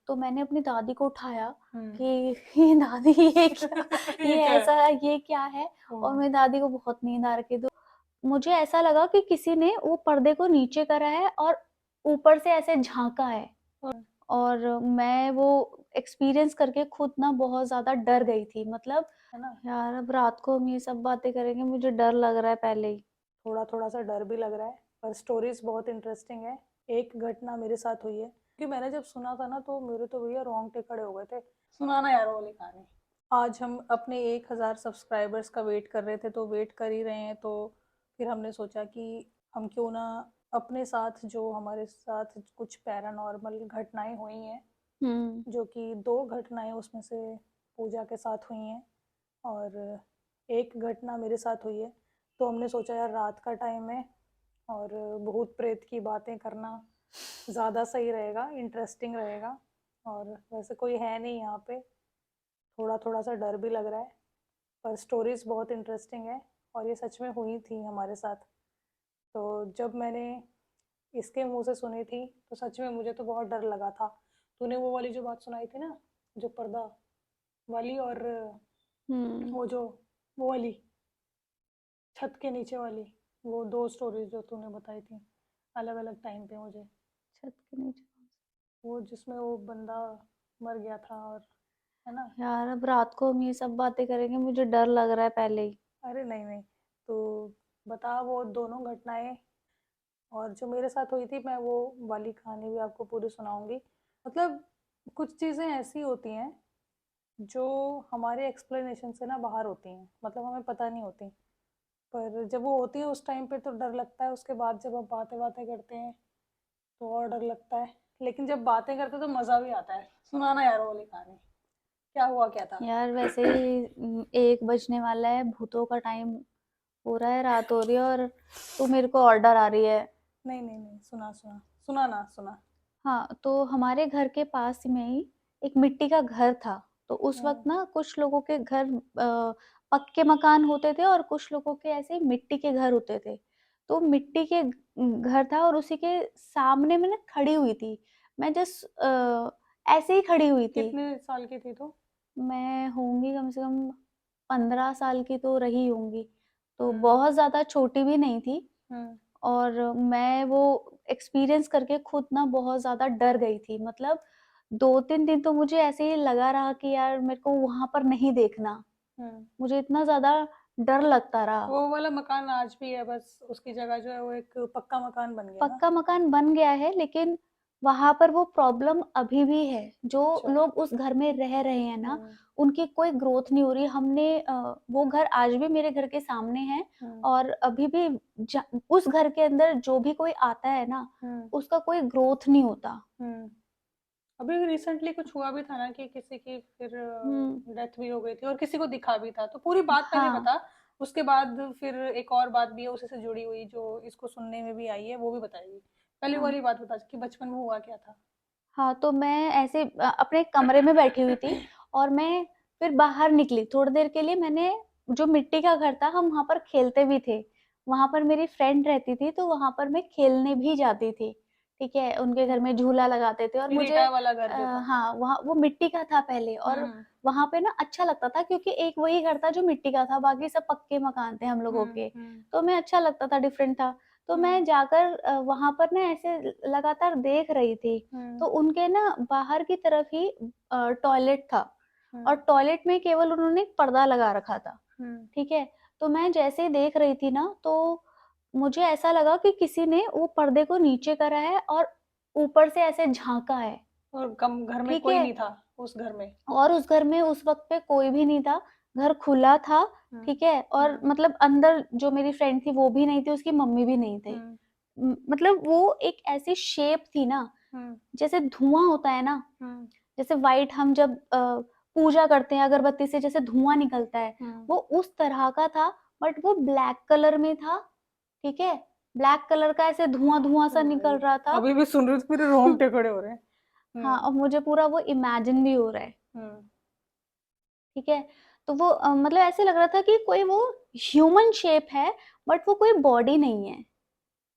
तो मैंने अपनी दादी को उठाया हम्म। कि ये दादी ये क्या ये ये क्या है? ऐसा ये क्या है। और मेरी दादी को बहुत नींद आ रखी, तो मुझे ऐसा लगा कि किसी ने वो पर्दे को नीचे करा है और ऊपर से ऐसे झांका है। हम्म। और मैं वो एक्सपीरियंस करके खुद ना बहुत ज्यादा डर गई थी। मतलब है ना? यार अब रात को हम ये सब बातें करेंगे, मुझे डर लग रहा है पहले ही। थोड़ा थोड़ा सा डर भी लग रहा है, पर स्टोरीज बहुत इंटरेस्टिंग है। एक घटना मेरे साथ हुई है कि मैंने जब सुना था ना, तो मेरे तो भैया रोंगटे खड़े हो गए थे। सुनाना यार वो वाली कहानी। आज हम अपने 1,000 सब्सक्राइबर्स का वेट कर रहे थे, तो वेट कर ही रहे हैं, तो फिर हमने सोचा कि हम क्यों ना अपने साथ, जो हमारे साथ कुछ पैरानॉर्मल घटनाएं हुई हैं, हम्म। जो कि 2 घटनाएं उसमें से पूजा के साथ हुई हैं और एक घटना मेरे साथ हुई है। तो हमने सोचा यार रात का टाइम है और भूत प्रेत की बातें करना ज़्यादा सही रहेगा, इंटरेस्टिंग रहेगा। और वैसे कोई है नहीं यहाँ पे, थोड़ा थोड़ा सा डर भी लग रहा है, पर स्टोरीज बहुत इंटरेस्टिंग है और ये सच में हुई थी हमारे साथ। तो जब मैंने इसके मुंह से सुनी थी तो सच में मुझे तो बहुत डर लगा था। तूने वो वाली जो बात सुनाई थी ना, जो पर्दा वाली, और हम्म। वो जो वो वाली छत के नीचे वाली, वो 2 स्टोरीज जो तूने बताई थी अलग अलग टाइम पे मुझे, छत के नीचे। वो जिसमें वो बंदा मर गया था, और है ना? यार अब रात को हम ये सब बातें करेंगे, मुझे डर लग रहा है पहले ही। अरे नहीं नहीं, तो बता वो दोनों घटनाएं। और जो मेरे साथ हुई थी, मैं वो वाली कहानी भी आपको पूरी सुनाऊंगी। मतलब कुछ चीज़ें ऐसी होती हैं जो हमारे एक्सप्लेनेशन से ना बाहर होती हैं, मतलब हमें पता नहीं होती, पर जब वो होती है उस टाइम पे तो डर लगता है। उसके बाद जब हम बातें बातें करते हैं तो और डर लगता है, लेकिन जब बातें करते हैं तो मज़ा भी आता है। सुनाना यार वो वाली कहानी, क्या हुआ क्या था? यार वैसे ही 1 बजने वाला है, भूतों का टाइम हो रहा है, रात हो रही है और तू मेरे को ऑर्डर आ रही है। नहीं नहीं नहीं, सुना सुना, सुना ना सुना। हाँ, तो हमारे घर के पास में ही एक मिट्टी का घर था। तो उस हम्म। वक्त ना कुछ लोगों के घर पक्के मकान होते थे और कुछ लोगों के ऐसे मिट्टी के घर होते थे। तो मिट्टी के घर था और उसी के सामने में ना खड़ी हुई थी। मैं जस्ट ऐसे ही खड़ी हुई थी। कितने साल की थी तो? मैं होंगी कम से कम 15 साल की तो रही होंगी। तो हम्म। बहुत ज्यादा छोटी भी नहीं थी। हम्म। और मैं वो एक्सपीरियंस करके खुद ना बहुत ज़्यादा डर गई थी। मतलब 2-3 दिन तो मुझे ऐसे ही लगा रहा कि यार मेरे को वहाँ पर नहीं देखना। हम्म। मुझे इतना ज़्यादा डर लगता रहा। वो वाला मकान आज भी है, बस उसकी जगह जो है वो एक पक्का मकान बन गया ना? पक्का मकान बन गया है, लेकिन वहाँ पर वो प्रॉब्लम अभी भी है। जो अच्छा। लोग उस घर में रह रहे हैं ना, हम्म। उनकी कोई ग्रोथ नहीं हो रही। हमने वो घर आज भी मेरे घर के सामने है। हम्म। और अभी भी उस घर के अंदर जो भी कोई आता है ना, हम्म। उसका कोई ग्रोथ नहीं होता। हम्म। अभी रिसेंटली कुछ हुआ भी था ना कि किसी की फिर हुँ। डेथ भी हो गई थी और किसी को दिखा भी था, तो पूरी बात पहले हाँ, बता। उसके बाद फिर एक और बात भी है उसी से जुड़ी हुई, जो इसको सुनने में भी आई है, वो भी बताएगी। पहले हाँ। वाली बात बता कि बचपन में हुआ क्या था। हाँ, तो मैं ऐसे अपने कमरे में बैठी हुई थी और मैं फिर बाहर निकली थोड़ी देर के लिए। मैंने जो मिट्टी का घर था, हम वहाँ पर खेलते भी थे। वहाँ पर मेरी फ्रेंड रहती थी, तो वहाँ पर मैं खेलने भी जाती थी। ठीक है? उनके घर में झूला लगाते थे और मुझे गिरिटा वाला घर जो था? हाँ, वहाँ वो मिट्टी का था पहले। और हम्म। वहाँ पे ना अच्छा लगता था क्योंकि एक वही घर था जो मिट्टी का था, बाकी सब पक्के मकान थे हम लोगों के। हम्म। तो मैं अच्छा लगता था, डिफरेंट था। तो हम्म। मैं जाकर वहाँ पर ना ऐसे लगातार देख रही थी। हम्म। तो उनके ना बाहर की तरफ ही टॉयलेट था। और हम्म। टॉयलेट में केवल उन्होंने एक पर्दा लगा रखा था। हम्म। ठीक है? तो मैं जैसे ही देख रही थी ना, तो मुझे ऐसा लगा कि किसी ने वो पर्दे को नीचे करा है और ऊपर से ऐसे झांका है। और कम घर में ठीक कोई है? नहीं था उस घर में? और उस घर में उस वक्त पे कोई भी नहीं था। घर खुला था। हम्म। ठीक है? और हम्म। मतलब अंदर जो मेरी फ्रेंड थी वो भी नहीं थी, उसकी मम्मी भी नहीं थे। हम्म। मतलब वो एक ऐसी शेप थी ना, हम्म। जैसे धुआं होता है ना, हम्म। जैसे व्हाइट हम जब पूजा करते हैं अगरबत्ती से जैसे धुआं निकलता है, हम्म। वो उस तरह का था। बट वो ब्लैक कलर में था। ठीक है? ब्लैक कलर का ऐसे धुआं धुआं सा भाई, निकल रहा था। अभी भी सुन रही हूँ तो मेरे रोंगटे खड़े हो रहे हैं। हाँ, हम्म। और मुझे पूरा वो इमेजिन भी हो रहा है। हम्म। ठीक है? तो वो मतलब ऐसे लग रहा था कि कोई वो ह्यूमन शेप है, बट वो कोई बॉडी नहीं है।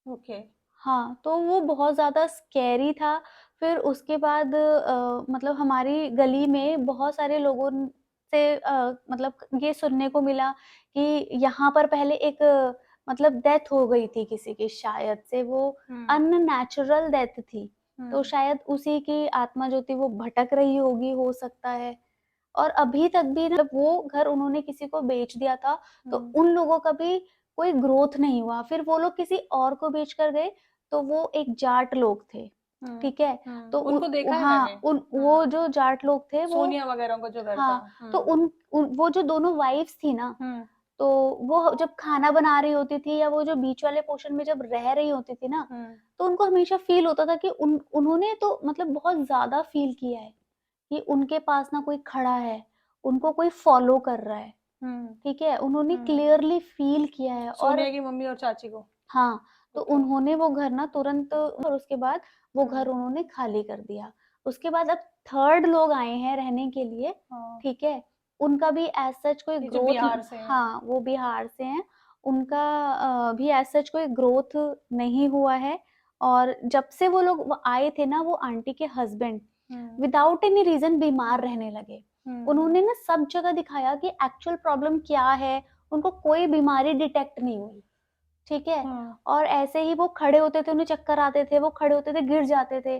ओके। हाँ, तो वो बहुत ज़्यादा स्कैरी था। फिर उसके बाद मतलब हमारी गली में बहुत सारे लोगों से मतलब ये सुनने को मिला कि यहाँ पर पहले एक मतलब डेथ हो गई थी किसी की, शायद से वो अननेचुरल डेथ थी। तो शायद उसी की आत्मा जो थी वो भटक रही होगी, हो सकता है। और अभी तक भी ना, जब वो घर उन्होंने किसी को बेच दिया था, तो उन लोगों का भी कोई ग्रोथ नहीं हुआ। फिर वो लोग किसी और को बेच कर गए, तो वो एक जाट लोग थे, ठीक है? तो उनको देखा है मैंने। हाँ, वो जो जाट लोग थे वो, सोनिया वगैरह का जो घर था। हाँ, तो वो जो दोनों वाइफ्स थी ना, तो वो जब खाना बना रही होती थी या वो जो बीच वाले पोर्शन में जब रह रही होती थी ना, तो उनको हमेशा फील होता था कि उन्होंने तो मतलब बहुत ज्यादा फील किया है कि उनके पास ना कोई खड़ा है, उनको कोई फॉलो कर रहा है, ठीक है? उन्होंने क्लियरली फील किया है। और सोनिया की मम्मी और चाची को। हाँ, तो ओके। उन्होंने वो घर ना तुरंत, और उसके बाद वो घर उन्होंने खाली कर दिया। उसके बाद अब थर्ड लोग आए हैं रहने के लिए, हाँ, ठीक है? उनका भी एज़ सच कोई ये जो ग्रोथ, बिहार से हैं। हाँ, वो बिहार से हैं। उनका भी एज़ सच कोई ग्रोथ नहीं हुआ है। और जब से वो लोग आए थे ना, वो आंटी के हस्बैंड विदाउट एनी रीज़न बीमार रहने लगे। उन्होंने ना सब जगह दिखाया कि एक्चुअल प्रॉब्लम क्या है, उनको कोई बीमारी डिटेक्ट नहीं हुई। ठीक है? और ऐसे ही वो खड़े होते थे, उन्हें चक्कर आते थे, वो खड़े होते थे, गिर जाते थे।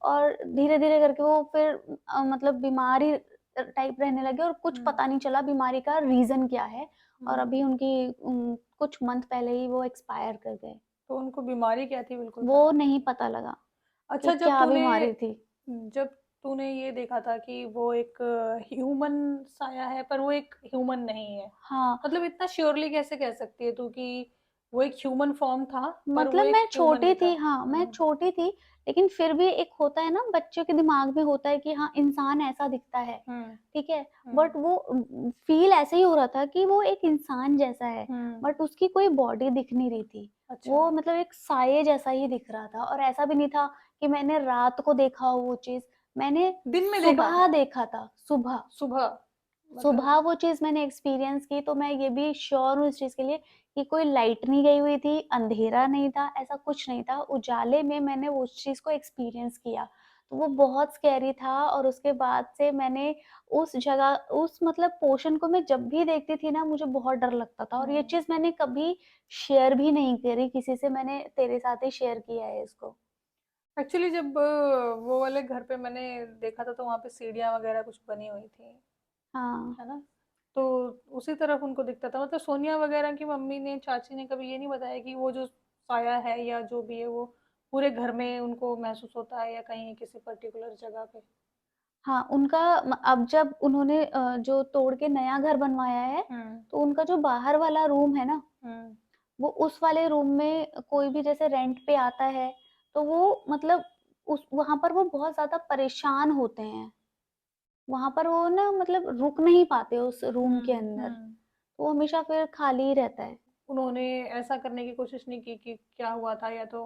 और धीरे-धीरे करके वो फिर मतलब बीमार ही टाइप रहने लगे, और कुछ पता नहीं चला बीमारी का रीज़न क्या है। और अभी उनकी कुछ मंथ पहले ही वो एक्सपायर कर गए। तो उनको बीमारी क्या थी बिल्कुल वो पता नहीं। नहीं पता लगा कि अच्छा, क्या बीमारी थी। जब तूने ये देखा था कि वो एक ह्यूमन साया है पर वो एक ह्यूमन नहीं है, हाँ, मतलब इतना श्योरली कैसे कह सकती है तू कि वो एक ह्यूमन फॉर्म था पर वो मतलब एक मैं ह्यूमन छोटी नहीं था? थी, हाँ, मैं छोटी थी, लेकिन फिर भी एक होता है ना, बच्चों के दिमाग में होता है कि हाँ, इंसान ऐसा दिखता है, हम्म। ठीक है? हम्म। बट वो फ़ील ऐसे ही हो रहा था कि वो एक इंसान जैसा है, बट उसकी कोई बॉडी दिख नहीं रही थी। अच्छा। वो मतलब एक साये जैसा ही दिख रहा था, और ऐसा भी नहीं था कि मैंने रात को देखा हो वो चीज़, मैंने दिन में देखा सुबह था? देखा था, सुबह। सुबह? मतलब। सुबह वो चीज़ मैंने एक्सपीरियंस की, तो मैं ये भी श्योर हूँ इस चीज़ के लिए कि कोई लाइट नहीं गई हुई थी, अंधेरा नहीं था, ऐसा कुछ नहीं था। उजाले में मैंने उस चीज़ को एक्सपीरियंस किया, तो वो बहुत स्कैरी था। और उसके बाद से मैंने उस जगह, उस मतलब पोर्शन को मैं जब भी देखती थी ना, मुझे बहुत डर लगता था। और ये चीज़ मैंने कभी शेयर भी नहीं करी किसी से, मैंने तेरे साथ ही शेयर किया है इसको। एक्चुअली जब वो वाले घर पे मैंने देखा था तो वहाँ पे सीढ़ियाँ वगैरह कुछ बनी हुई थी, हाँ। है ना? तो उसी तरफ उनको दिखता था। मतलब सोनिया वगैरह की मम्मी ने, चाची ने कभी ये नहीं बताया कि वो जो साया है या जो भी है वो पूरे घर में उनको महसूस होता है या कहीं किसी पर्टिकुलर जगह पे? हाँ, उनका अब जब उन्होंने जो तोड़ के नया घर बनवाया है, हम्म। तो उनका जो बाहर वाला रूम है ना, हम्म। वो उस वाले रूम में कोई भी जैसे रेंट पे आता है, तो वो मतलब उस वहाँ पर वो बहुत ज़्यादा परेशान होते हैं। वहाँ पर वो ना मतलब रुक नहीं पाते उस रूम के अंदर, हम्म। तो वो हमेशा फिर खाली ही रहता है। उन्होंने ऐसा करने की कोशिश नहीं की कि क्या हुआ था, या तो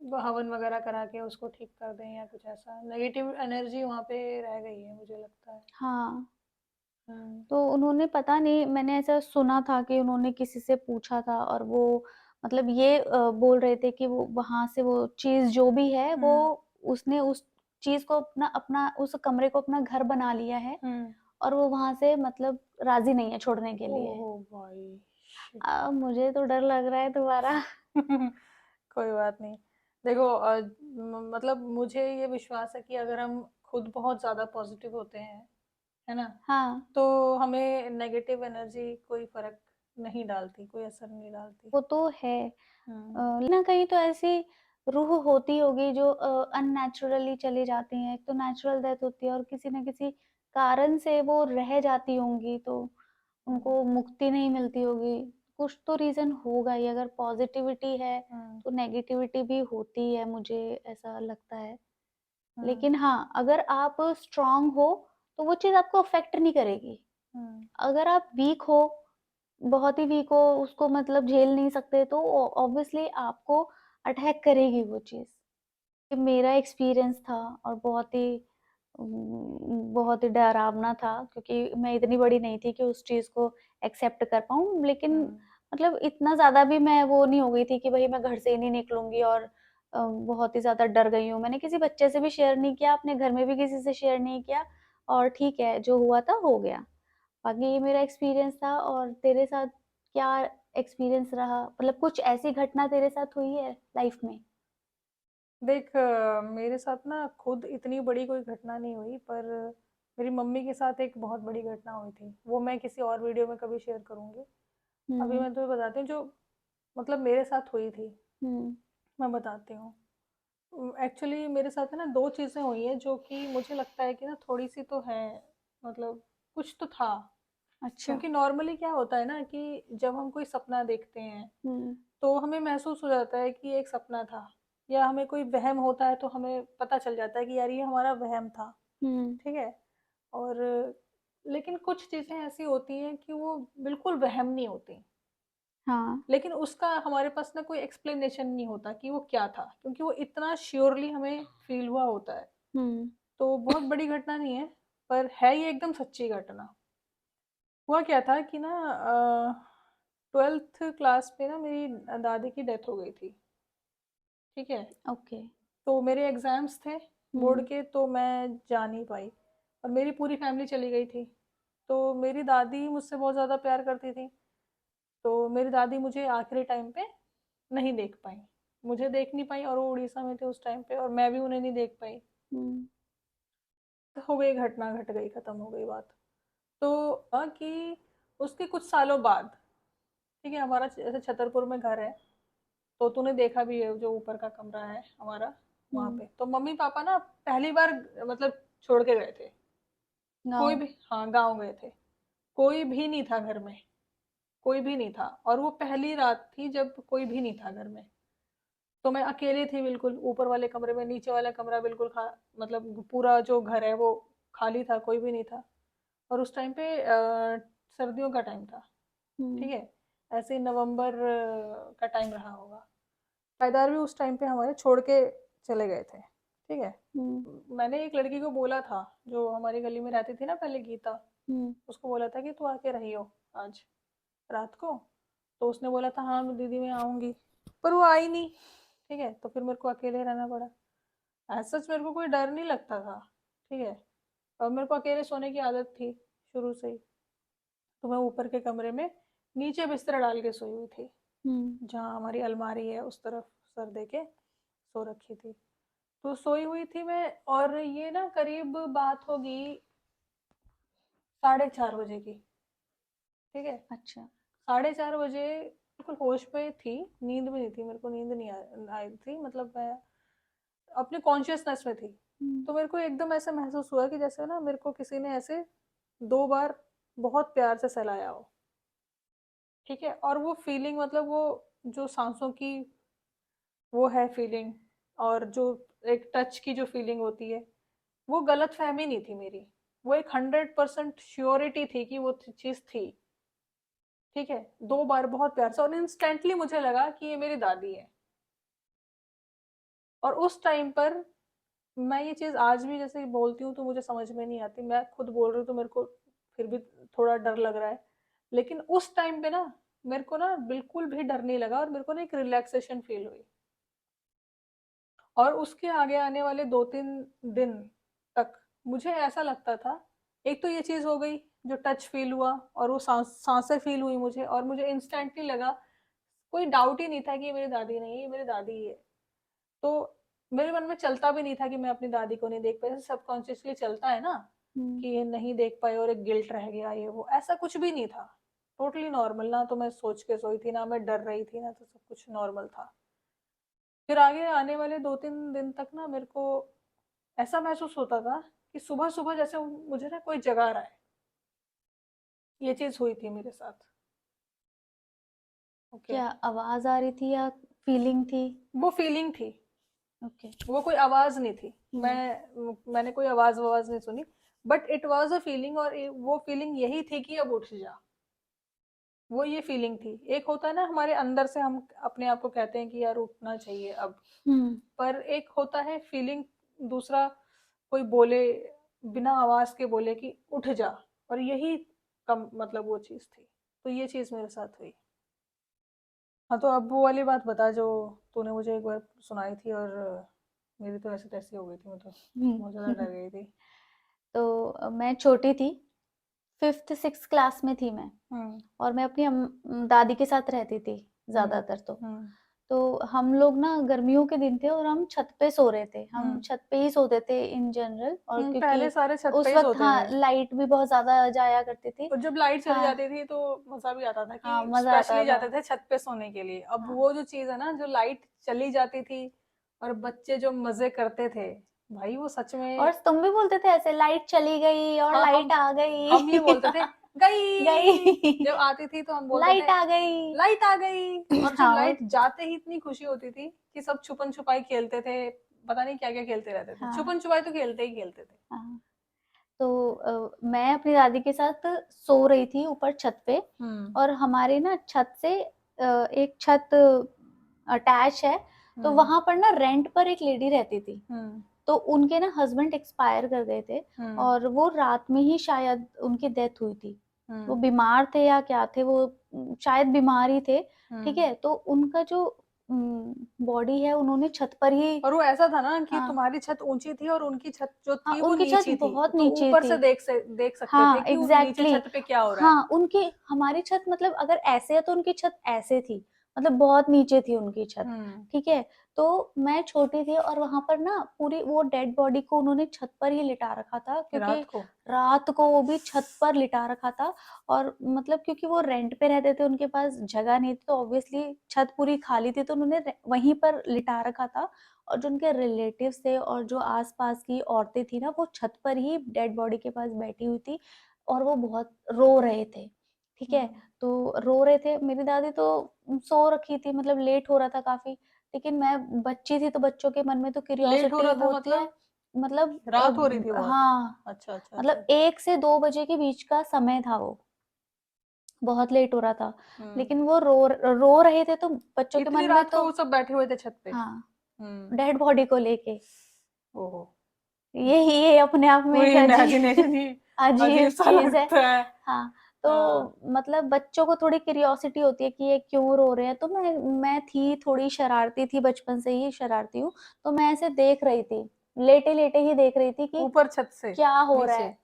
हवन वगैरह करा के उसको ठीक कर दें या कुछ ऐसा? नेगेटिव एनर्जी वहाँ पे रह गई है मुझे लगता है। हाँ, हम्म। तो उन्होंने पता नहीं, मैंने ऐसा सुना था कि उन्होंने किसी से पूछा था, और वो मतलब ये बोल रहे थे कि वो वहाँ से वो चीज़ जो भी है, वो हम्म। उसने उस चीज़ को अपना अपना उस कमरे को अपना घर बना लिया है, हम्म। और वो वहाँ से मतलब राज़ी नहीं है छोड़ने के लिए। ओहो भाई, शिट। मुझे तो डर लग रहा है दोबारा। कोई बात नहीं। देखो, मतलब मुझे ये विश्वास है कि अगर हम खुद बहुत ज़्यादा पॉजिटिव होते हैं, है ना? हाँ, तो हमें नेगेटिव एनर्जी कोई फ़र्क नहीं डालती, कोई असर नहीं डालती। वो तो है। हुँ। कहीं न कहीं तो ऐसी रूह होती होगी जो अननेचुरली चली जाती हैं। एक तो नेचुरल डेथ होती है, और किसी न किसी कारण से वो रह जाती होंगी, तो हुँ। उनको मुक्ति नहीं मिलती होगी। कुछ तो रीज़न होगा ही, अगर पॉज़िटिविटी है, हुँ। तो नेगेटिविटी भी होती है, मुझे ऐसा लगता है। हुँ। लेकिन हाँ, अगर आप स्ट्रॉन्ग हो, तो वो चीज़ आपको अफ़ेक्ट नहीं करेगी। हुँ। अगर आप वीक हो, बहुत ही वीक हो, उसको मतलब झेल नहीं सकते, तो ऑब्वियसली आपको अटैक करेगी वो चीज़। ये मेरा एक्सपीरियंस था, और बहुत ही डरावना था, क्योंकि मैं इतनी बड़ी नहीं थी कि उस चीज़ को एक्सेप्ट कर पाऊँ। लेकिन हुँ। मतलब इतना ज़्यादा भी मैं वो नहीं हो गई थी कि भई मैं घर से ही नहीं निकलूँगी, और बहुत ही ज़्यादा डर गई हूँ। मैंने किसी बच्चे से भी शेयर नहीं किया, अपने घर में भी किसी से शेयर नहीं किया और ठीक है, जो हुआ था हो गया। बाकी ये मेरा एक्सपीरियंस था और तेरे साथ क्या एक्सपीरियंस रहा? मतलब कुछ ऐसी घटना तेरे साथ हुई है लाइफ में? देख, मेरे साथ ना खुद इतनी बड़ी कोई घटना नहीं हुई, पर मेरी मम्मी के साथ एक बहुत बड़ी घटना हुई थी। वो मैं किसी और वीडियो में कभी शेयर करूंगी। अभी हुँ, मैं तुम्हें बताती हूँ जो मतलब मेरे साथ हुई थी। हुँ, मैं बताती हूँ। एक्चुअली मेरे साथ है ना दो चीज़ें हुई हैं जो कि मुझे लगता है कि ना थोड़ी सी तो है, मतलब कुछ तो था। अच्छा। क्योंकि नॉर्मली क्या होता है ना कि जब हम कोई सपना देखते हैं हुँ, तो हमें महसूस हो जाता है कि ये एक सपना था, या हमें कोई वहम होता है तो हमें पता चल जाता है कि यार ये हमारा वहम था। हुँ, ठीक है। और लेकिन कुछ चीज़ें ऐसी होती हैं कि वो बिल्कुल वहम नहीं होती, हाँ, लेकिन उसका हमारे पास ना कोई एक्सप्लेनेशन नहीं होता कि वो क्या था, क्योंकि वो इतना श्योरली हमें फील हुआ होता है। हुँ, तो बहुत बड़ी घटना नहीं है, पर है ये एकदम सच्ची घटना। हुआ क्या था कि ना 12th क्लास में ना मेरी दादी की डेथ हो गई थी। ठीक है। ओके। तो मेरे एग्ज़ाम्स थे बोर्ड हुँ, के, तो मैं जा नहीं पाई और मेरी पूरी फैमिली चली गई थी। तो मेरी दादी मुझसे बहुत ज़्यादा प्यार करती थी, तो मेरी दादी मुझे आखिरी टाइम पे नहीं देख पाई। मुझे देख नहीं पाई और वो उड़ीसा में थे उस टाइम पे और मैं भी उन्हें नहीं देख पाई। हुँ, तो हो गई घटना, घट गई, ख़त्म हो गई बात। तो कि उसके कुछ सालों बाद, ठीक है, हमारा जैसे छतरपुर में घर है, तो तूने देखा भी है जो ऊपर का कमरा है हमारा, वहाँ हुँ, पे तो मम्मी पापा ना पहली बार मतलब छोड़ के गए थे। कोई गाँव। भी, हाँ, गाँव गए थे। कोई भी नहीं था घर में, कोई भी नहीं था, और वो पहली रात थी जब कोई भी नहीं था घर में। तो मैं अकेली थी बिल्कुल ऊपर वाले कमरे में, नीचे वाला कमरा बिल्कुल मतलब पूरा जो घर है वो खाली था, कोई भी नहीं था। और उस टाइम पे सर्दियों का टाइम था। हुँ, ठीक है। ऐसे ही नवंबर का टाइम रहा होगा। पायदार भी उस टाइम पे हमारे छोड़ के चले गए थे। ठीक है। हुँ, मैंने एक लड़की को बोला था, जो हमारी गली में रहती थी ना पहले, गीता, हुँ, उसको बोला था कि तू आके रही हो आज रात को। तो उसने बोला था हाँ दीदी मैं आऊँगी, पर वो आई नहीं। ठीक है। तो फिर मेरे को अकेले रहना पड़ा। एज सच मेरे को कोई डर नहीं लगता था। ठीक है। और मेरे को अकेले सोने की आदत थी शुरू से ही। तो मैं ऊपर के कमरे में नीचे बिस्तर डाल के सोई हुई थी, हुँ, जहाँ हमारी अलमारी है उस तरफ सर दे के सो रखी थी। तो सोई हुई थी मैं, और ये ना करीब बात होगी 4:30 बजे की। ठीक है। अच्छा। 4:30 बजे बिल्कुल होश में थी, नींद में नहीं थी, मेरे को नींद नहीं आई थी, मतलब मैं अपने कॉन्शियसनेस में थी। हुँ, तो मेरे को एकदम ऐसा महसूस हुआ कि जैसे ना मेरे को किसी ने ऐसे 2 बार बहुत प्यार से सहलाया हो। ठीक है। और वो फीलिंग, मतलब वो जो सांसों की वो है फीलिंग, और जो एक टच की जो फीलिंग होती है, वो गलत फहमी नहीं थी मेरी। वो एक 100% श्योरिटी थी कि वो चीज थी। ठीक है। 2 बार बहुत प्यार से, और इंस्टेंटली मुझे लगा कि ये मेरी दादी है। और उस टाइम पर मैं ये चीज आज भी जैसे बोलती हूँ तो मुझे समझ में नहीं आती, मैं खुद बोल रही हूँ तो मेरे को फिर भी थोड़ा डर लग रहा है। लेकिन उस टाइम पे ना मेरे को ना बिल्कुल भी डर नहीं लगा, और मेरे को ना एक रिलैक्सेशन फील हुई। और उसके आगे आने वाले 2-3 दिन तक मुझे ऐसा लगता था, एक तो ये चीज हो गई जो टच फील हुआ, और वो सांसें फील हुई मुझे, और मुझे इंस्टेंटली लगा, कोई डाउट ही नहीं था कि ये मेरी दादी नहीं है, ये मेरी दादी ही है। तो मेरे मन में चलता भी नहीं था कि मैं अपनी दादी को नहीं देख पाई, सबकॉन्शियसली चलता है ना हुँ, कि ये नहीं देख पाए और एक गिल्ट रह गया, ये वो, ऐसा कुछ भी नहीं था। टोटली नॉर्मल, ना तो मैं सोच के सोई थी, ना मैं डर रही थी, ना तो सब कुछ नॉर्मल था। फिर आगे आने वाले 2-3 दिन तक ना मेरे को ऐसा महसूस होता था कि सुबह सुबह जैसे मुझे ना कोई जगा रहा है। ये चीज हुई थी मेरे साथ। ओके। क्या आवाज़ आ रही थी या फीलिंग थी? वो फीलिंग थी, ओके। वो कोई आवाज नहीं थी। हुँ, मैंने कोई आवाज वावाज नहीं सुनी, but it was a feeling, और वो फीलिंग यही थी कि अब उठ जा। वो ये फीलिंग थी। एक होता है ना हमारे अंदर से हम अपने आप को कहते हैं कि यार उठना चाहिए अब, हुँ, पर एक होता है फीलिंग दूसरा, कोई बोले, बिना आवाज के बोले कि उठ जा, और यही कम मतलब वो चीज थी। तो ये चीज मेरे साथ हुई। हाँ, तो अब वो वाली बात बता जो तूने मुझे एक बार सुनाई थी, और मेरी तो ऐसे तैसी हो गई थी, मैं तो बहुत ज़्यादा डर गई थी। तो मैं छोटी थी, 5th 6th क्लास में थी मैं, हुँ, और मैं अपनी दादी के साथ रहती थी हुँ, ज़्यादातर तो। हुँ, तो हम लोग ना गर्मियों के दिन थे और हम छत पे सो रहे थे। हम हुँ, छत पे ही सोते थे इन जनरल, और पहले क्योंकि सारे छत पे उस ही वक़्त सोते हाँ, थे। लाइट भी बहुत ज़्यादा जाया करती थी। और जब लाइट चली हाँ, जाती थी तो मज़ा भी आता था हाँ, कि मज़ा आता स्पेशली था। जाते थे छत पे सोने के लिए। अब हाँ, वो जो चीज़ है ना, जो लाइट चली जाती थी और बच्चे जो मज़े करते थे, भाई वो सच और में। तुम भी बोलते थे ऐसे, लाइट चली गई और हाँ, लाइट आ गई। हम ये बोलते थे, गई! गई, जब आती थी तो हम बोलते लाइट थे, आ गई। लाइट आ गई! और जब हाँ, और लाइट जाते ही इतनी खुशी होती थी कि सब छुपन-छुपाई खेलते थे, पता नहीं क्या-क्या खेलते रहते थे। हाँ, छुपन-छुपाई तो खेलते ही खेलते थे। हाँ। तो मैं अपनी दादी के साथ सो रही थी ऊपर छत पे, हुँ, और हमारे ना छत से एक छत अटैच है, तो हुँ, वहाँ पर ना रेंट पर एक लेडी रहती थी। हुँ, तो उनके ना हस्बैंड एक्सपायर कर गए थे, हुँ, और वो रात में ही शायद उनकी डेथ हुई थी। वो हुँ, बीमार थे या क्या थे, वो शायद बीमार ही थे, ठीक हुँ। है? तो उनका जो बॉडी है उन्होंने छत पर ही। और वो ऐसा था ना कि हाँ, तुम्हारी छत ऊँची थी और उनकी छत जो हाँ, थी वो उनकी छत नीची थी। बहुत तो नीचे ऊपर थी। से देख सकते थे हाँ, कि वो नीचे एग्ज़ैक्टली। छत पे क्या हो रहा है। हाँ, उनकी हमारी छत मतलब अगर ऐसे है तो उनकी छत ऐसे थी, मतलब बहुत नीचे थी उनकी छत, हुँ, ठीक है? तो मैं छोटी थी और वहाँ पर ना पूरी वो डेड बॉडी को उन्होंने छत पर ही लिटा रखा था, क्योंकि रात को। रात को वो भी छत पर लिटा रखा था। और मतलब क्योंकि वो रेंट पे रहते थे, उनके पास जगह नहीं थी, तो ऑब्वियसली छत पूरी खाली थी, तो उन्होंने वहीं पर लिटा रखा था। और जो उनके रिलेटिव्स थे और जो आस-पास की औरतें थी ना, वो छत पर ही डेड बॉडी के पास बैठी हुई थी, और वो बहुत रो रहे थे, ठीक है? हुँ, तो रो रहे थे, मेरी दादी तो सो रखी थी, मतलब लेट हो रहा था काफ़ी, लेकिन मैं बच्ची थी तो बच्चों के मन में तो लेट हो क्यूरियोसिटी रहा था होती है। मतलब? मतलब रात हो रही थी बहुत? हाँ, अच्छा, अच्छा, अच्छा, मतलब अच्छा। 1 से 2 बजे के बीच का समय था वो, बहुत लेट हो रहा था। हुँ। लेकिन वो रो रहे थे, तो बच्चों के इतनी मन में रात को तो वो सब बैठे हुए थे छत पे? हाँ, हुँ। डेड बॉडी को लेके। ओहो! ये अपने आप में कोई एक इमेजिनेशन ही अजीब अजीब-सा चीज़ है। लगता है। हाँ, तो हाँ। मतलब बच्चों को थोड़ी क्यूरियोसिटी होती है कि ये क्यों रो रहे हैं, तो मैं थी थोड़ी शरारती थी, बचपन से ही शरारती हूँ, तो मैं ऐसे देख रही थी, लेटे-लेटे ही देख रही थी कि ऊपर छत से, क्या हो रहा नीचे। है?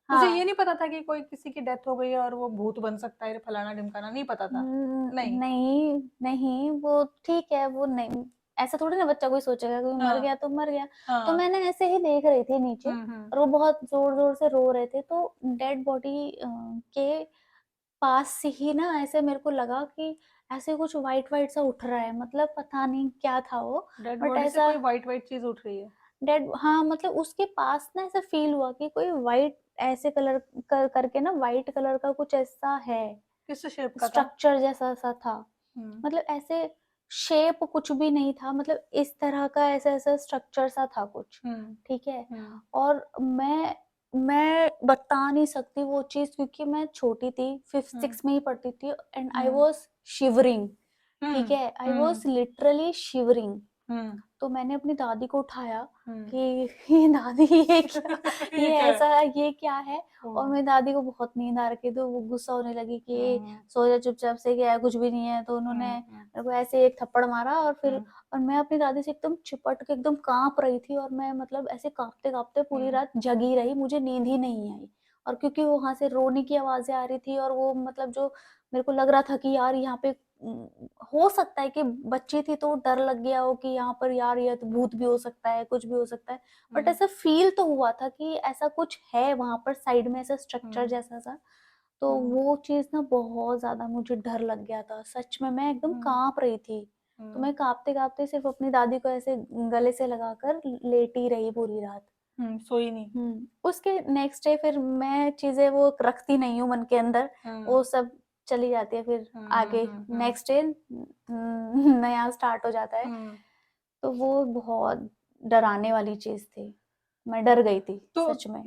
तुझे ये हाँ। नहीं पता था कि कोई किसी की डेथ हो गई है और वो भूत बन सकता है, फलाना-ढिमकाना, नहीं पता था? नहीं। नहीं, नहीं, वो ठीक है, वो नहीं, ऐसा थोड़ी ना बच्चा कोई सोचेगा, कोई मर हाँ, गया तो मर गया। तो हाँ। मैंने ऐसे ही देख रही थी नीचे, हुँ, हुँ। और वो बहुत ज़ोर-ज़ोर से रो रहे थे, तो डेड बॉडी के पास से ही ना ऐसे मेरे को लगा कि ऐसे कुछ व्हाइट-व्हाइट सा उठ रहा है, मतलब पता नहीं क्या था वो, डेड बट बॉडी से ऐसा कोई व्हाइट-व्हाइट चीज़ उठ रही है। डेड, हाँ, मतलब उसके पास ना ऐसा फ़ील हुआ कि कोई व्हाइट ऐसे कलर करके ना, व्हाइट कलर का कुछ ऐसा है, किस शेप का था? स्ट्रक्चर जैसा-सा था। हुँ, मतलब ऐसे शेप कुछ भी नहीं था, मतलब इस तरह का ऐसा-ऐसा स्ट्रक्चर सा था कुछ, हुँ, ठीक है? हुँ, और मैं बता नहीं सकती वो चीज़, क्योंकि मैं छोटी थी, हुँ, 5th-6th में ही पढ़ती थी, and I hmm, was shivering, ठीक हुँ, है? आई हुँ, वाज़ लिटरली शिवरिंग। हुँ, तो मैंने अपनी दादी को उठाया हुँ। कि ये दादी, ये क्या, ये ये क्या है? ऐसा, ये क्या है? और ओह! मेरी दादी को बहुत नींद आ रखी, तो वो गुस्सा होने लगी कि हुँ, सो जा चुपचाप से, क्या है, कुछ भी नहीं है। तो उन्होंने हुँ, हुँ, मेरे को ऐसे एक थप्पड़ मारा, और फिर हुँ, और मैं अपनी दादी से एकदम चिपट के एकदम काँप रही थी, और मैं मतलब ऐसे काँपते-काँपते पूरी हुँ, रात जगी रही, मुझे नींद ही नहीं आई। और क्योंकि वहाँ से रोने की आवाज़ें आ रही थी, और वो मतलब जो मेरे को लग रहा था कि यार यहाँ पे हो सकता है कि बच्ची थी तो डर लग गया हो कि यहाँ पर यार ये तो भूत भी हो सकता है, कुछ भी हो सकता है। बट हुँ, ऐसा फ़ील तो हुआ था कि ऐसा कुछ है वहाँ पर साइड में, ऐसा स्ट्रक्चर हुँ, जैसा-सा। तो हुँ, वो चीज़ ना बहुत ज़्यादा मुझे डर लग गया था। सच में मैं एकदम हुँ, काँप रही थी। तो हुँ, मैं काँपते-काँपते सिर्फ़ अपनी दादी को ऐसे गले से लगाकर लेटी रही पूरी रात। हुँ, सोई नहीं। उसके नेक्स्ट डे फिर मैं चीज़ें वो रखती नहीं हूँ मन के अंदर, हुँ, वो सब चली जाती है फिर हुँ, हुँ, आगे, हुँ, हुँ, नेक्स्ट डे नया स्टार्ट हो जाता है। हुँ। तो वो बहुत डराने वाली चीज़ थी। मैं डर गई थी, तो सच में।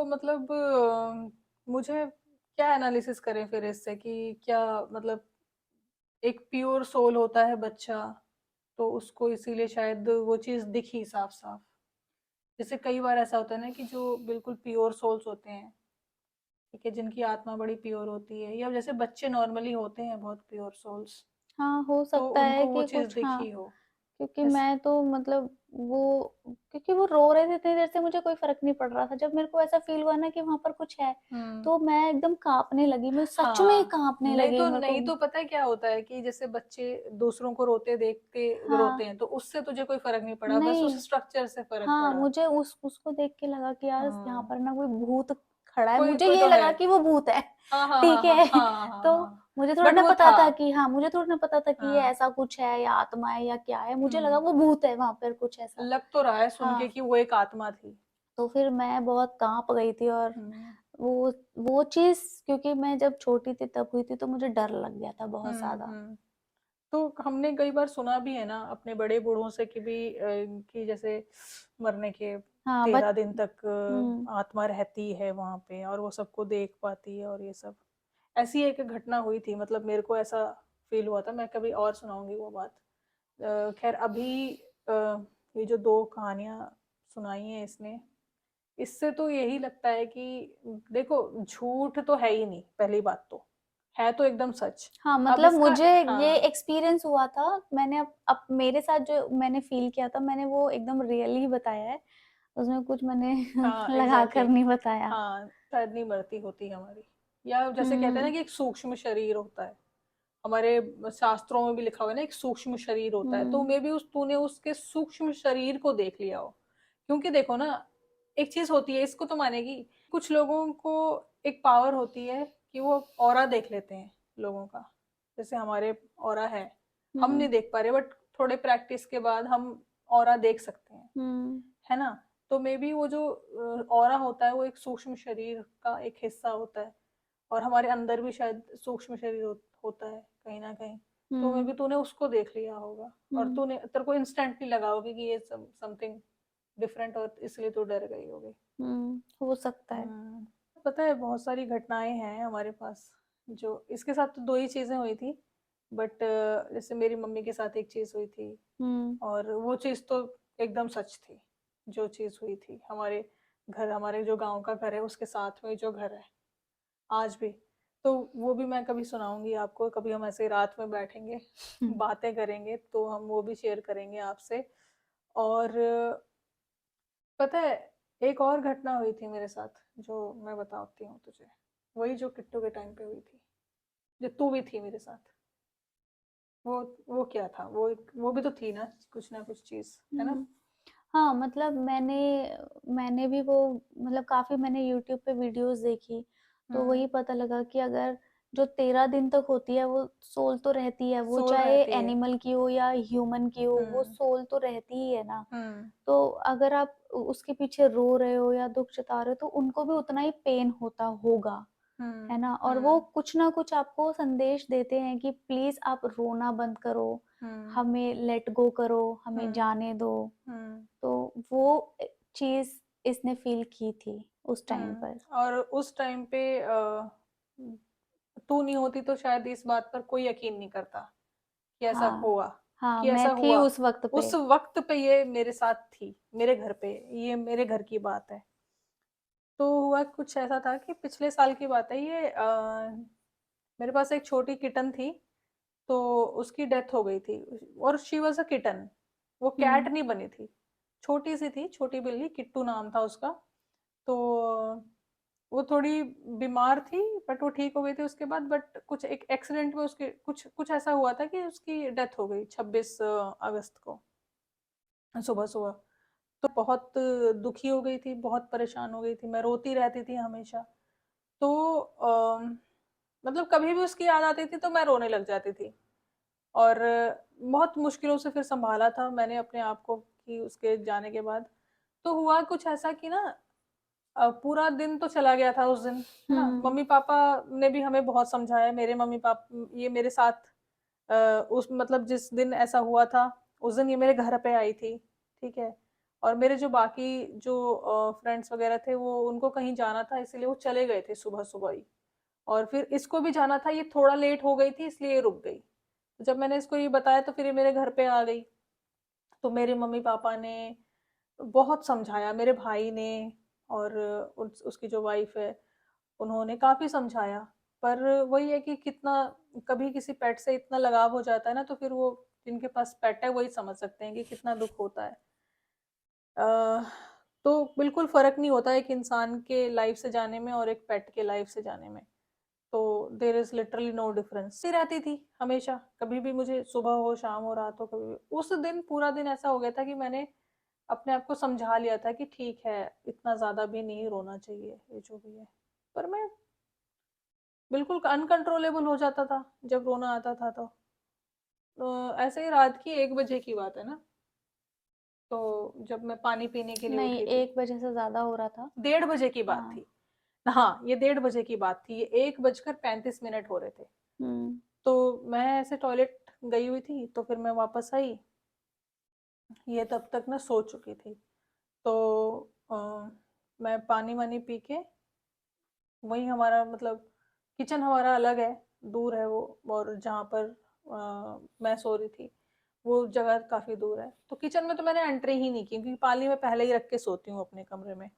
मतलब मुझे क्या एनालिसिस करें फिर इससे कि क्या मतलब एक प्योर सोल होता है बच्चा, तो उसको इसीलिए शायद वो चीज़ दिखी साफ-साफ। जैसे कई बार ऐसा होता है ना कि जो बिल्कुल प्योर सोल्स होते हैं, ठीक है, जिनकी आत्मा बड़ी प्योर होती है, या जैसे बच्चे नॉर्मली होते हैं बहुत प्योर सोल्स, हाँ, हो तो सकता है उनको वो कि चीज़ कुछ, हाँ, दिखी हो। क्योंकि ऐस मैं तो मतलब वो क्योंकि वो रो रहे थे इतनी देर से, मुझे कोई फ़र्क नहीं पड़ रहा था। जब मेरे को ऐसा फ़ील हुआ ना कि वहाँ पर कुछ है, हुँ। तो मैं एकदम काँपने लगी, मैं सच में हाँ, काँपने लगी मेरे को। नहीं तो पता है क्या होता है कि जैसे बच्चे दूसरों को रोते देख के हाँ, रोते हैं, तो उससे तुझे कोई फ़र्क नहीं पड़ा, बस नहीं, उस स्ट्रक्चर से फ़र्क हाँ, पड़ा। मुझे उसको देख के लगा कि यार यहाँ हाँ, पर ना कोई भूत खड़ा है, कोई मुझे कोई ये तो है। लगा कि वो भूत है, हाँ, हाँ, हाँ, ठीक हाँ, है। हाँ, हाँ, तो हाँ। मुझे थोड़ा बट ना वो पता था। था कि हाँ, मुझे थोड़ा ना पता था कि ये हाँ, ऐसा कुछ है या आत्मा है या क्या है, मुझे लगा हुँ। वो भूत है वहाँ पर कुछ ऐसा। लग तो रहा है सुन के हाँ, कि वो एक आत्मा थी। तो फिर मैं बहुत काँप गई थी, और हुँ, वो वो चीज़ क्योंकि मैं जब छोटी थी तब हुई थी, तो मुझे डर लग गया था बहुत हुँ, ज़्यादा। हुँ। तो हमने कई बार सुना भी है ना अपने बड़े बूढ़ों से कि भी कि जैसे मरने के हाँ, 13 दिन तक हुँ, आत्मा रहती है वहाँ पे और वो सबको देख पाती है और ये सब। ऐसी एक घटना हुई थी, मतलब मेरे को ऐसा फ़ील हुआ था, मैं कभी और सुनाऊँगी वो बात। ख़ैर अभी ये जो 2 कहानियाँ सुनाई हैं इसने, इससे तो यही लगता है कि देखो झूठ तो है ही नहीं, पहली बात तो। है तो एकदम सच। हाँ, अब मतलब इसका मुझे ये हाँ, एक्सपीरियंस हुआ था, मैंने अब मेरे साथ जो मैंने फ़ील किया था, मैंने वो एकदम रियली बताया है, उसमें कुछ मैंने हाँ, लगा एग्ज़ैक्टली। कर नहीं बताया। हाँ, शायद नहीं मरती होती हमारी। या जैसे कहते हैं ना हुँ, कि एक सूक्ष्म शरीर होता है। हमारे शास्त्रों में भी लिखा हुआ है ना एक सूक्ष्म शरीर होता है, तो हुँ, मे बी उस तूने उसके सूक्ष्म शरीर को देख लिया हो। क्योंकि देखो ना, एक चीज़ होती है, इसको तो मानेगी, कुछ लोगों को एक पावर होती है कि वो ऑरा देख लेते हैं लोगों का। जैसे हमारे ऑरा है, हम नहीं हुँ, देख पा रहे बट थोड़े प्रैक्टिस के बाद हम ऑरा देख सकते हैं, हुँ, है ना? तो मे बी वो जो ऑरा होता है वो एक सूक्ष्म शरीर का एक हिस्सा होता है। और हमारे अंदर भी शायद सूक्ष्म शरीर होता है कहीं न कहीं। तो मे हुँ, बी तूने उसको देख लिया होगा और हुँ, तेरे को इंस्टेंटली लगा होगा कि ये समथिंग डिफरेंट और इसलिए तू डर गई होगी। हो सकता है। हुँ। पता है बहुत सारी घटनाएँ हैं हमारे पास, जो इसके साथ तो 2 ही चीज़ें हुई थी, बट जैसे मेरी मम्मी के साथ एक चीज़ हुई थी हुँ, और वो चीज़ तो एकदम सच थी, जो चीज़ हुई थी। हमारे जो गाँव का घर है उसके साथ में जो घर है, आज भी। तो वो भी मैं कभी सुनाऊँगी आपको, कभी हम ऐसे रात में बैठेंगे, हुँ, बातें करेंगे तो हम वो भी शेयर करेंगे आपसे। और पता है एक और घटना हुई थी मेरे साथ जो मैं बताती हूँ तुझे। वही जो किट्टू के टाइम पे हुई थी, जो तू भी थी मेरे साथ। वो वो क्या था? वो भी तो थी ना कुछ चीज़, है ना? हुँ। हाँ, मतलब मैंने भी वो मतलब काफ़ी मैंने यूट्यूब पे वीडियोज़ देखी, तो हुँ, वही पता लगा कि अगर जो 13 दिन तक होती है, वो सोल तो रहती है, वो सोल चाहे रहती है। एनिमल की हो या ह्यूमन की हो, वो हुँ, सोल तो रहती ही है ना। हुँ, तो अगर आप उसके पीछे रो रहे हो या दुःख जता रहे हो, तो उनको भी उतना ही पेन होता होगा, है हुँ, ना? और वो हुँ, कुछ ना कुछ आपको संदेश देते हैं कि प्लीज़ आप रोना बंद करो, हुँ, हमें लेट गो करो, हमें हुँ, जाने दो। हुँ, तो वो चीज़ इसने फ़ील की थी उस टाइम हुँ। पर। और उस टाइम पे तू नहीं होती तो शायद इस बात पर कोई यकीन नहीं करता कि ऐसा हाँ, हुआ, हाँ, कि मैं ऐसा थी हुआ। उस वक़्त पे। उस वक़्त पे ये मेरे साथ थी, मेरे घर पे, ये मेरे घर की बात है। तो हुआ कुछ ऐसा था कि पिछले साल की बात है ये, मेरे पास एक छोटी किटन थी, तो उसकी डेथ हो गई थी और शी वाज़ अ किटन, वो कैट हुँ, नहीं बनी थी। छोटी-सी थी, छोटी बिल्ली, किट्टू नाम था उसका। तो वो थोड़ी बीमार थी बट वो ठीक हो गई थी उसके बाद, बट कुछ एक एक्सीडेंट में उसके कुछ कुछ ऐसा हुआ था कि उसकी डेथ हो गई 26 अगस्त को सुबह-सुबह। तो बहुत दुखी हो गई थी, बहुत परेशान हो गई थी, मैं रोती रहती थी हमेशा। तो मतलब कभी भी उसकी याद आती थी तो मैं रोने लग जाती थी और बहुत मुश्किलों से फिर सँभाला था मैंने अपने आप को कि उसके जाने के बाद। तो हुआ कुछ ऐसा कि ना पूरा दिन तो चला गया था उस दिन, है ना? हुँ, मम्मी-पापा ने भी हमें बहुत समझाया, मेरे ये मेरे साथ उस मतलब जिस दिन ऐसा हुआ था, उस दिन ये मेरे घर पे आई थी, ठीक है? और मेरे जो बाकी जो फ्रेंड्स वगैरह थे, वो उनको कहीं जाना था, इसीलिए वो चले गए थे सुबह-सुबह ही और फिर इसको भी जाना था, ये थोड़ा लेट हो गई थी, इसलिए ये रुक गई। तो जब मैंने इसको ये बताया, तो फिर ये मेरे घर पे आ गई। तो मेरे मम्मी-पापा ने बहुत समझाया, मेरे भाई ने और उसकी जो वाइफ है, उन्होंने काफ़ी समझाया। पर वही है कि कितना कभी किसी पेट से इतना लगाव हो जाता है ना, तो फिर वो जिनके पास पेट है वही समझ सकते हैं कि कितना दुख होता है। अ, तो बिल्कुल फ़र्क नहीं होता एक इंसान के लाइफ से जाने में और एक पेट के लाइफ से जाने में। तो there is literally no difference. सी रहती थी हमेशा, कभी भी मुझे सुबह हो, शाम हो, रात हो, कभी भी। उस दिन पूरा दिन ऐसा हो गया था कि मैंने अपने आप को समझा लिया था कि ठीक है, इतना ज़्यादा भी नहीं रोना चाहिए, ये जो भी है। पर मैं बिल्कुल अनकंट्रोलेबल हो जाता था जब रोना आता था तो। ऐसे ही रात की 1 बजे की बात है ना, तो जब मैं पानी पीने के लिए नहीं, उठी थी। 1 बजे से ज़्यादा हो रहा था। 1:30 बजे की बात हाँ। थी। हाँ, ये 1:30 बजे की बात थी, ये 1:35 हो रहे थे। हुँ। तो मैं ऐसे टॉयलेट गई हुई थी, तो फिर मैं वापस आई, ये तब तक ना सो चुकी थी। तो अ, मैं पानी-वानी पी के वही हमारा मतलब किचन हमारा अलग है, दूर है वो, और जहाँ पर मैं सो रही थी, वो जगह काफ़ी दूर है। तो किचन में तो मैंने एंट्री ही नहीं की क्योंकि पानी मैं पहले ही रख के सोती हूँ अपने कमरे में।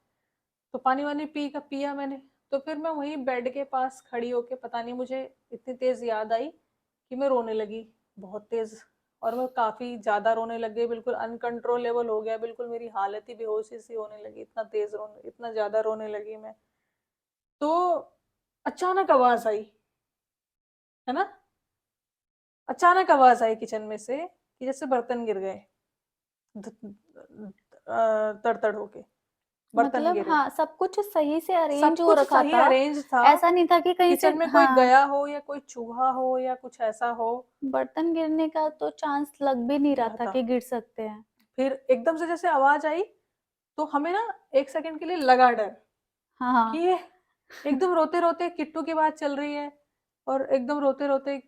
तो पानी-वानी पिया मैंने, तो फिर मैं वहीं बेड के पास खड़ी होके पता नहीं मुझे इतनी तेज़ याद आई कि मैं रोने लगी, बहुत तेज़। और मैं काफ़ी ज़्यादा रोने लग गई, बिल्कुल अनकंट्रोलेबल हो गया, बिल्कुल मेरी हालत ही बेहोशी सी होने लगी, इतना तेज़ रोने, इतना ज़्यादा रोने लगी मैं। तो अचानक आवाज़ आई, है ना? अचानक आवाज़ आई किचन में से कि जैसे बर्तन गिर गए, तड़-तड़ होके, बर्तन मतलब गिरे। हाँ, सब कुछ सही से अरेंज सब हो कुछ रखा सही था। अरेंज था, ऐसा नहीं था कि कहीं से किचन में कोई हाँ, गया हो या कोई चूहा हो या कुछ ऐसा हो, बर्तन गिरने का तो चांस लग भी नहीं रहा था रहता। कि गिर सकते हैं। फिर एकदम से जैसे आवाज़ आई, तो हमें ना 1 सेकंड के लिए लगा डर हाँ, कि हाँ। ये एकदम रोते-रोते किट्टू की बात चल रही है और एकदम रोते-रोते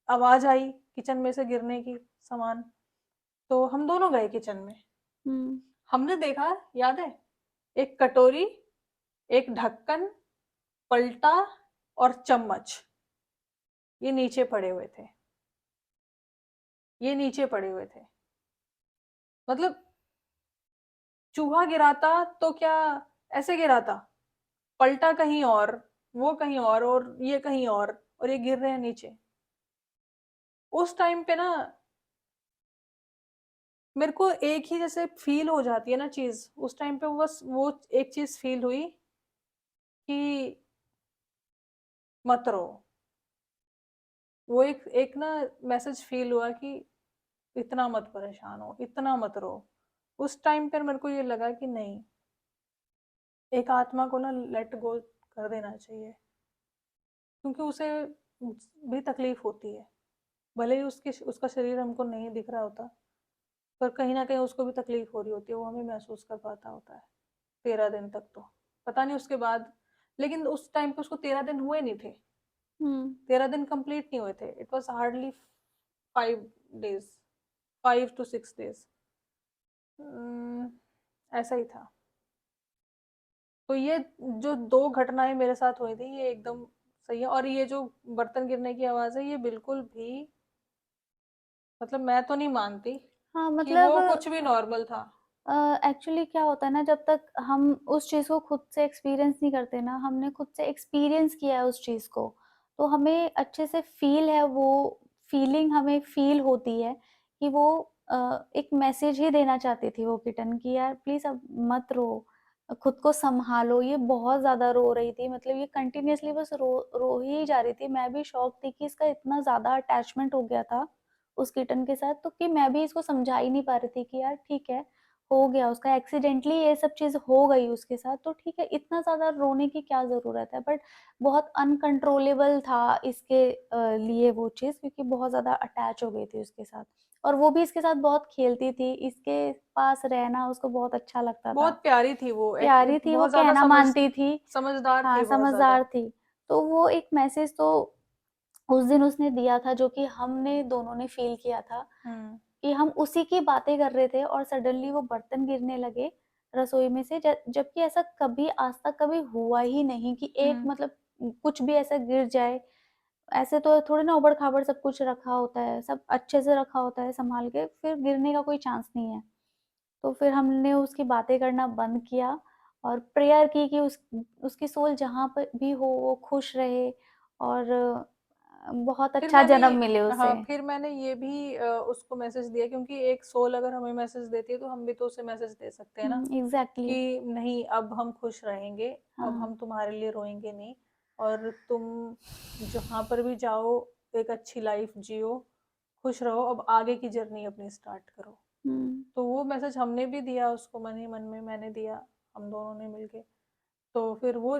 आवाज़ आई किचन में से गिरने की सामान। तो हम दोनों गए किचन में। हुँ। हमने देखा, याद है, एक कटोरी, एक ढक्कन, पलटा और चम्मच, ये नीचे पड़े हुए थे। ये नीचे पड़े हुए थे। मतलब चूहा गिराता तो क्या ऐसे गिराता, पलटा कहीं और, वो कहीं और ये कहीं और ये गिर रहे हैं नीचे। उस टाइम पे ना मेरे को एक ही जैसे फील हो जाती है ना चीज़, उस टाइम पे बस वो एक चीज़ फील हुई कि मत रो। वो एक एक ना मैसेज फील हुआ कि इतना मत परेशान हो, इतना मत रो। उस टाइम पर मेरे को ये लगा कि नहीं, एक आत्मा को ना लेट गो कर देना चाहिए, क्योंकि उसे भी तकलीफ होती है। भले ही उसका शरीर हमको नहीं दिख रहा होता, पर कहीं न कहीं उसको भी तकलीफ हो रही होती है, वो हमें महसूस कर पाता होता है। 13 दिन तक तो। पता नहीं उसके बाद, लेकिन उस टाइम पे उसको 13 दिन हुए नहीं थे। हुँ। 13 दिन कंप्लीट नहीं हुए थे। It was hardly 5 days, 5 to 6 days. ऐसा ही था। तो ये जो 2 घटनाएँ मेरे साथ हुई थी, ये एकदम सही है, और ये जो बर्तन गिरने की आवाज़ है, ये बिल्कुल भी मतलब मैं तो नहीं मानती हाँ, कि मतलब वो कुछ भी नॉर्मल था। एक्चुअली क्या होता है ना, जब तक हम उस चीज़ को खुद से एक्सपीरियंस नहीं करते ना, हमने खुद से एक्सपीरियंस किया है उस चीज़ को, तो हमें अच्छे से फ़ील है, वो फ़ीलिंग हमें फ़ील होती है कि वो एक मैसेज ही देना चाहती थी वो किटन कि यार प्लीज़ अब मत रो, खुद को सँभालो। ये बहुत ज़्यादा रो रही थी, मतलब ये कंटिन्यूअसली बस रो रो ही जा रही थी। मैं भी शॉक थी कि इसका इतना ज़्यादा अटैचमेंट हो गया था उस किटन के साथ, तो कि मैं भी इसको समझा ही नहीं पा रही थी कि यार ठीक है, हो गया उसका एक्सीडेंटली ये सब चीज़ हो गई उसके साथ, तो ठीक है, इतना ज़्यादा रोने की क्या ज़रूरत है? बट बहुत अनकंट्रोलेबल था इसके लिए वो चीज़, क्योंकि बहुत ज़्यादा अटैच हो गई थी उसके साथ, और वो भी इसके साथ बहुत खेलती थी, इसके पास रहना उसको बहुत अच्छा लगता था। बहुत प्यारी थी वो, प्यारी थी, वो बहुत ज़्यादा कहना मानती थी। समझदार हाँ, थी बहुत ज़्यादा। समझदार थी। तो वो एक मैसेज तो उस दिन उसने दिया था जो कि हमने दोनों ने फ़ील किया था हुँ, कि हम उसी की बातें कर रहे थे और सडनली वो बर्तन गिरने लगे रसोई में से, जबकि ऐसा कभी आज तक कभी हुआ ही नहीं कि एक हुँ। मतलब कुछ भी ऐसा गिर जाए। ऐसे तो थोड़ी ना ऊबड़-खाबड़ सब कुछ रखा होता है, सब अच्छे से रखा होता है सँभाल के, फिर गिरने का कोई चांस नहीं है। तो फिर हमने उसकी बातें करना बंद किया और प्रेयर की कि उसकी सोल जहाँ पर भी हो वो खुश रहे, और बहुत फिर अच्छा मैंने जन्म मिले हाँ, उसे। फिर मैंने ये भी उसको मैसेज दिया, क्योंकि एक सोल अगर हमें मैसेज देती है तो हम भी तो उसे मैसेज दे सकते हैं ना, एग्जैक्टली। कि नहीं अब हम खुश रहेंगे, अब हाँ। हम तुम्हारे लिए रोएंगे नहीं, और तुम जहाँ पर भी जाओ एक अच्छी लाइफ जियो, खुश रहो, अब आगे की जर्नी अपनी स्टार्ट करो। हम्म। तो वो मैसेज हमने भी दिया उसको, मन ही मन में मैंने दिया, हम दोनों ने मिलके। तो फिर वो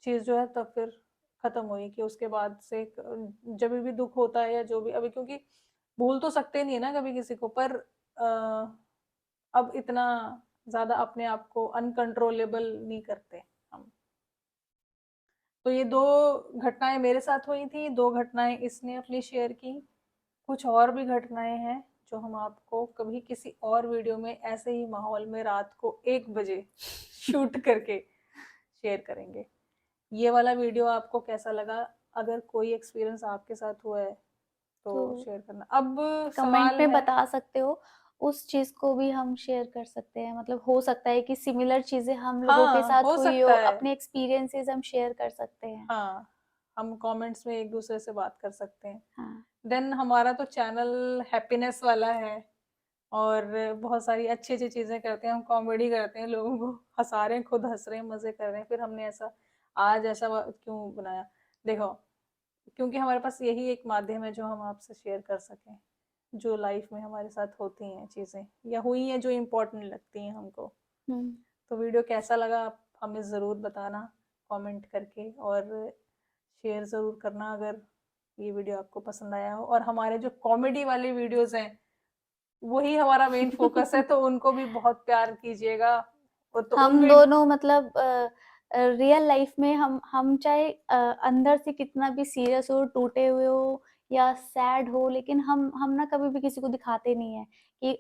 चीज़ जो है तब फिर खत्म हुई, कि उसके बाद से जब भी दुख होता है या जो भी, अभी क्योंकि भूल तो सकते नहीं है ना कभी किसी को, पर अब इतना ज्यादा अपने आप को अनकंट्रोलेबल नहीं करते हम। तो ये दो घटनाएं मेरे साथ हुई थी, दो घटनाएं इसने अपनी शेयर की। कुछ और भी घटनाएं हैं जो हम आपको कभी किसी और वीडियो में ऐसे ही माहौल में रात को 1 बजे शूट करके शेयर करेंगे। ये वाला वीडियो आपको कैसा लगा? अगर कोई एक्सपीरियंस आपके साथ हुआ है तो तो शेयर करना। अब कमेंट सवाल में है, बता सकते हो, उस चीज को भी हम शेयर कर सकते हैं। मतलब हो सकता है कि सिमिलर चीजें हम लोगों के हाँ साथ हो हुई हो, सकता है, अपने एक्सपीरियंसेस हम शेयर कर सकते हैं। हाँ हम कमेंट्स में एक दूसरे से बात कर सकते हैं। हाँ। देन हमारा तो चैनल हैप्पीनेस वाला है, और बहुत सारी अच्छी अच्छी चीजें करते हैं, हम कॉमेडी करते हैं, लोगों को हंसा रहे हैं, खुद हंस रहे हैं, मजे कर रहे हैं। फिर हमने ऐसा आज ऐसा क्यों बनाया, देखो, क्योंकि हमारे पास यही एक माध्यम है जो हम आपसे शेयर कर सकें, जो लाइफ में हमारे साथ होती हैं चीजें या हुई हैं जो इम्पोर्टेंट लगती हैं हमको। हम्म। तो वीडियो कैसा लगा आप हमें ज़रूर बताना कमेंट करके, और शेयर ज़रूर करना अगर ये वीडियो आपको पसंद आया हो। और हमारे जो कॉमेडी वाले वीडियोस हैं वही हमारा मेन फोकस है, तो उनको भी बहुत प्यार कीजिएगा। और तो उन हम वीडियो, दोनों मतलब रियल लाइफ में हम चाहे अंदर से कितना भी सीरियस हो, टूटे हुए हो या सैड हो, लेकिन हम ना कभी भी किसी को दिखाते नहीं है कि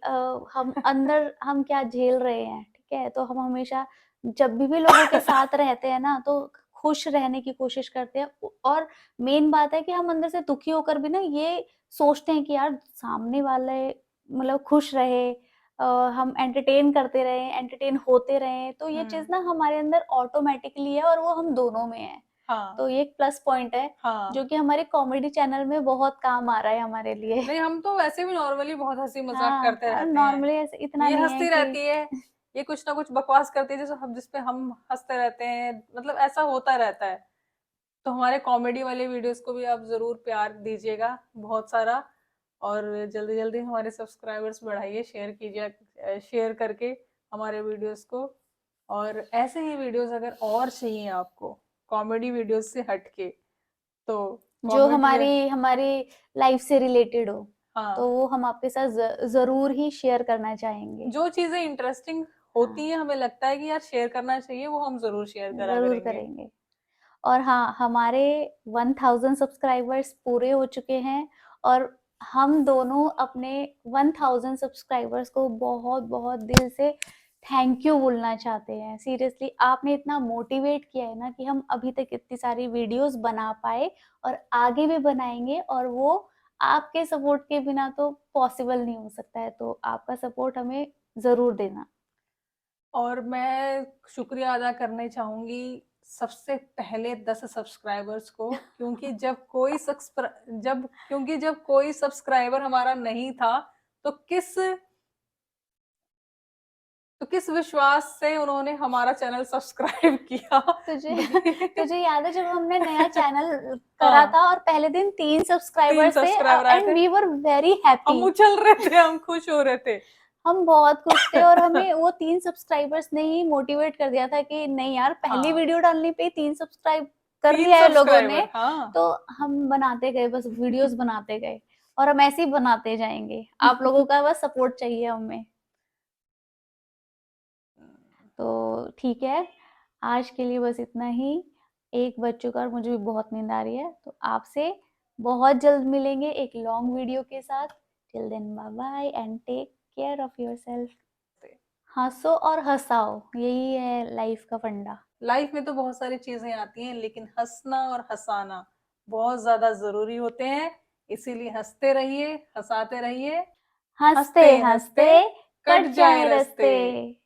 हम अंदर हम क्या झेल रहे हैं। ठीक है, तो हम हमेशा जब भी लोगों के साथ रहते हैं ना, तो खुश रहने की कोशिश करते हैं। और मेन बात है कि हम अंदर से दुखी होकर भी ना ये सोचते हैं कि यार सामने वाले मतलब खुश रहे, हम एंटरटेन करते रहे, एंटरटेन होते रहे, तो ये चीज ना हमारे अंदर ऑटोमेटिकली है और वो हम दोनों में है। हाँ तो ये एक प्लस पॉइंट है जो हाँ, कि हमारे कॉमेडी चैनल में बहुत काम आ रहा है हमारे लिए। नहीं हम तो वैसे भी नॉर्मली बहुत हंसी मजाक करते हाँ, रहते हैं, नॉर्मली ऐसे इतना ये नहीं है हंसती कि रहती है, ये कुछ ना कुछ बकवास करती है जिस हम जिसपे हम हंसते रहते हैं, मतलब ऐसा होता रहता है। तो हमारे कॉमेडी वाले वीडियोस को भी आप जरूर प्यार दीजिएगा बहुत सारा, और जल्दी जल्दी हमारे सब्सक्राइबर्स बढ़ाइए, शेयर कीजिए, शेयर करके हमारे वीडियोस को। और ऐसे ही वीडियोस अगर और चाहिए आपको कॉमेडी वीडियोस से हटके, तो जो कमेंट में, हमारी हमारी लाइफ से रिलेटेड हो, तो हाँ वो हम आपके साथ जरूर ही शेयर करना चाहेंगे। जो चीजें इंटरेस्टिंग होती हाँ, हैं हमें लगता है कि यार शेयर करना चाहिए, वो हम जरूर शेयर करा जरूर करेंगे। करेंगे। और हाँ, हमारे 1000 सब्सक्राइबर्स पूरे हो चुके हैं, और हम दोनों अपने 1000 सब्सक्राइबर्स को बहुत बहुत दिल से थैंक यू बोलना चाहते हैं। सीरियसली आपने इतना मोटिवेट किया है ना कि हम अभी तक इतनी सारी वीडियोस बना पाए, और आगे भी बनाएंगे, और वो आपके सपोर्ट के बिना तो पॉसिबल नहीं हो सकता है। तो आपका सपोर्ट हमें जरूर देना। और मैं शुक्रिया अदा करना चाहूंगी सबसे पहले 10 सब्सक्राइबर्स को, क्योंकि जब कोई सब्सक्राइबर हमारा नहीं था, तो किस विश्वास से उन्होंने हमारा चैनल सब्सक्राइब किया। तुझे भाई तुझे याद है जब हमने नया चैनल करा हाँ, था और पहले दिन 3 3 सब्सक्राइबर्स थे, सब्सक्राइबर आए एंड थे, वी वर वेरी हैप्पी। हम उछल रहे थे, हम खुश हो रहे थे। हम बहुत खुश थे, और हमें वो 3 सब्सक्राइबर्स ने ही मोटिवेट कर दिया था कि नहीं यार, पहली हाँ वीडियो डालने पे 3 सब्सक्राइब कर 3 लिया है लोगों ने। सब्सक्राइबर, हाँ। तो हम बनाते गए, बस वीडियोस बनाते गए, और हम ऐसे ही बनाते जाएंगे। आप लोगों का बस सपोर्ट चाहिए हमें। तो ठीक है, आज के लिए बस इतना ही। 1 बज चुका और मुझे भी बहुत नींद आ रही है, तो आपसे बहुत जल्द मिलेंगे एक लॉन्ग वीडियो के साथ। Till then bye bye and take care of yourself. हंसो और हंसाओ, यही है लाइफ का फंडा। लाइफ में तो बहुत सारी चीजें आती हैं, लेकिन हंसना और हंसाना बहुत ज्यादा जरूरी होते हैं। इसीलिए हंसते रहिए, हंसाते रहिए, हंसते हंसते हंसते हंसते कट कट जाए जाए रस्ते। रास्ते।